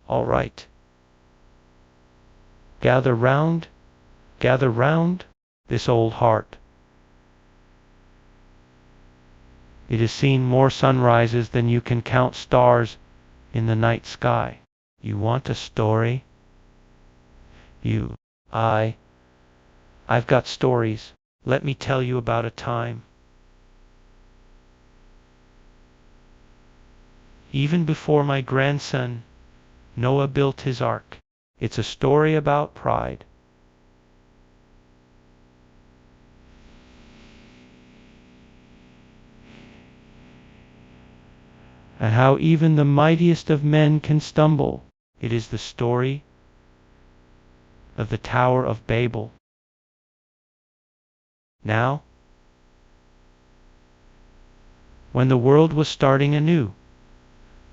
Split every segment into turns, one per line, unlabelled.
All right. Gather round this old heart. It has seen more sunrises than you can count stars in the night sky. You want a story? I've got stories. Let me tell you about a time. Even before my grandson Noah built his ark. It's a story about pride. And how even the mightiest of men can stumble. It is the story of the Tower of Babel. Now, when the world was starting anew,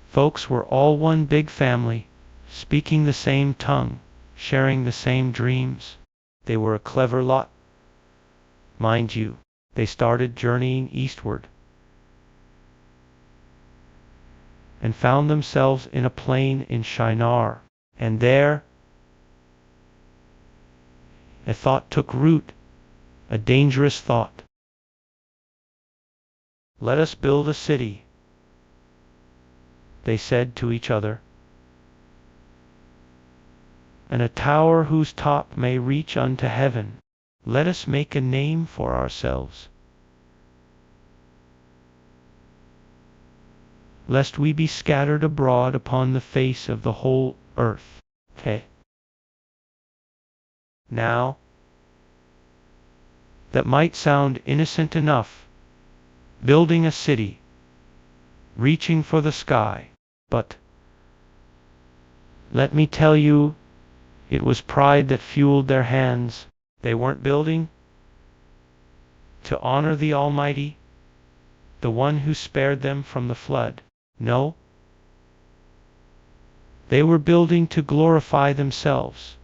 folks were all one big family, speaking the same tongue, sharing the same dreams. They were a clever lot. Mind you, they started journeying eastward and found themselves in a plain in Shinar. And there, a thought took root, a dangerous thought. Let us build a city, they said to each other, and a tower whose top may reach unto heaven. Let us make a name for ourselves, lest we be scattered abroad upon the face of the whole earth. Now, that might sound innocent enough, building a city, reaching for the sky, but let me tell you, it was pride that fueled their hands. They weren't building to honor the Almighty, the one who spared them from the flood. No, they were building to glorify themselves,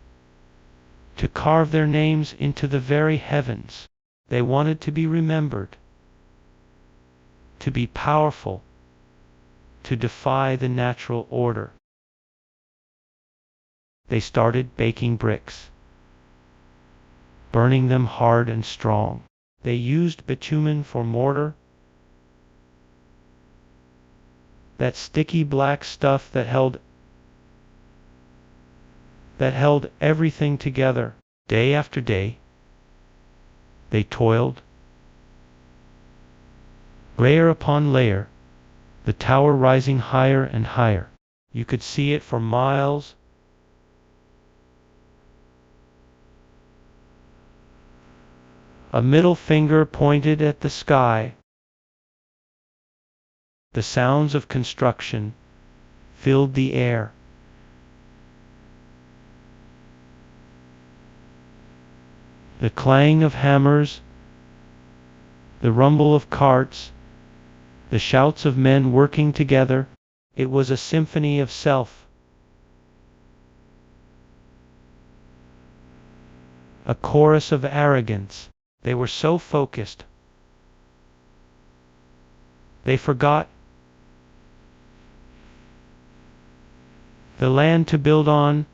to carve their names into the very heavens. They wanted to be remembered, to be powerful, to defy the natural order. They started baking bricks, burning them hard and strong. They used bitumen for mortar, that sticky black stuff that held everything together. Day after day, they toiled, layer upon layer, the tower rising higher and higher. You could see it for miles. A middle finger pointed at the sky. The sounds of construction filled the air. The clang of hammers, the rumble of carts, the shouts of men working together. It was a symphony of self. A chorus of arrogance. They were so focused, they forgot the land to build on,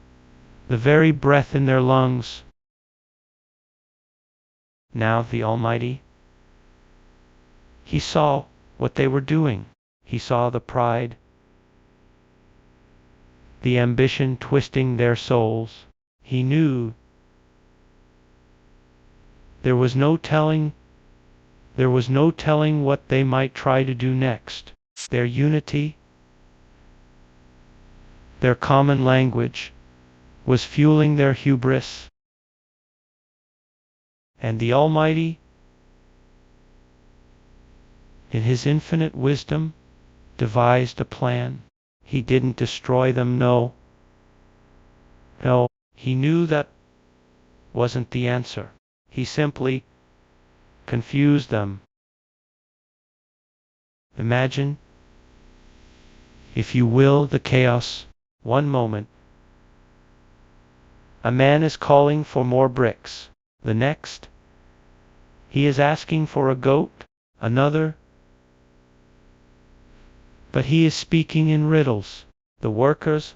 the very breath in their lungs. Now the Almighty, He saw what they were doing. He saw the pride, the ambition twisting their souls. He knew there was no telling what they might try to do next. Their unity, their common language, was fueling their hubris. And the Almighty, in His infinite wisdom, devised a plan. He didn't destroy them, no. He knew that wasn't the answer. He simply confused them. Imagine, if you will, the chaos. One moment, a man is calling for more bricks. The next, he is asking for a goat. Another, but he is speaking in riddles. The workers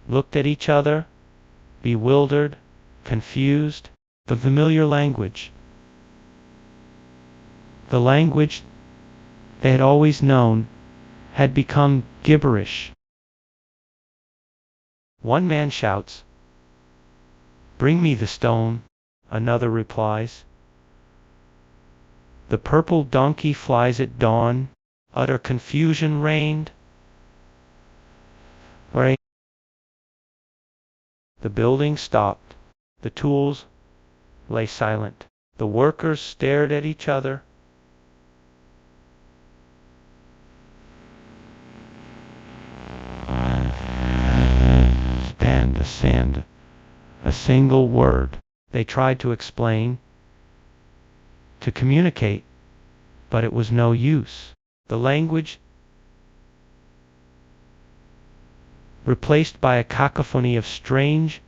looked at each other, bewildered, confused. The familiar language, the language they had always known, had become gibberish. One man shouts, "Bring me the stone." Another replies, "The purple donkey flies at dawn." Utter confusion reigned. Where the building stopped. The tools lay silent. The workers stared at each other. Stand the sand. A single word. They tried to explain, to communicate, but it was no use. The language, replaced by a cacophony of strange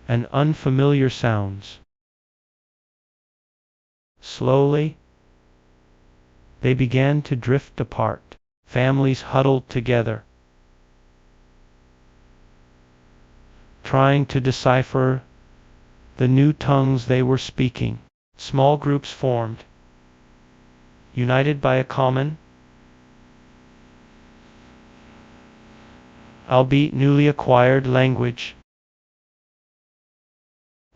and unfamiliar sounds. Slowly, they began to drift apart. Families huddled together, trying to decipher the new tongues they were speaking. Small groups formed, united by a common, albeit newly acquired, language.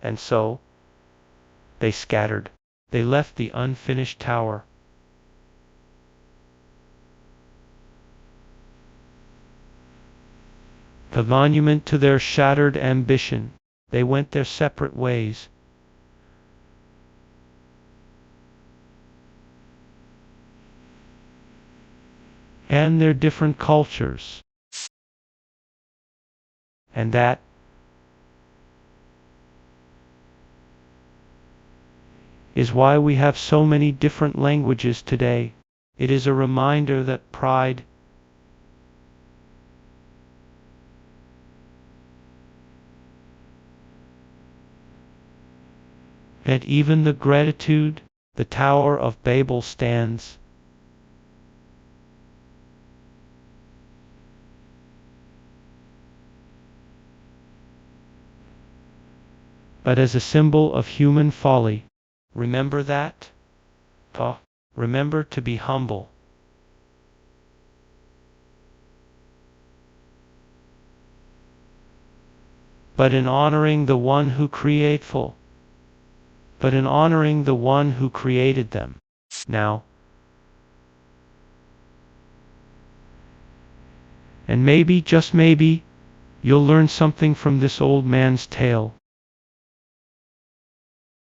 And so, they scattered. They left the unfinished tower. The monument to their shattered ambition. They went their separate ways. And their different cultures. And that is why we have so many different languages today. It is a reminder that pride that even the gratitude, the Tower of Babel stands. But as a symbol of human folly. Remember that? Remember to be humble. But in honoring the one who created them. Now, and maybe, just maybe, you'll learn something from this old man's tale.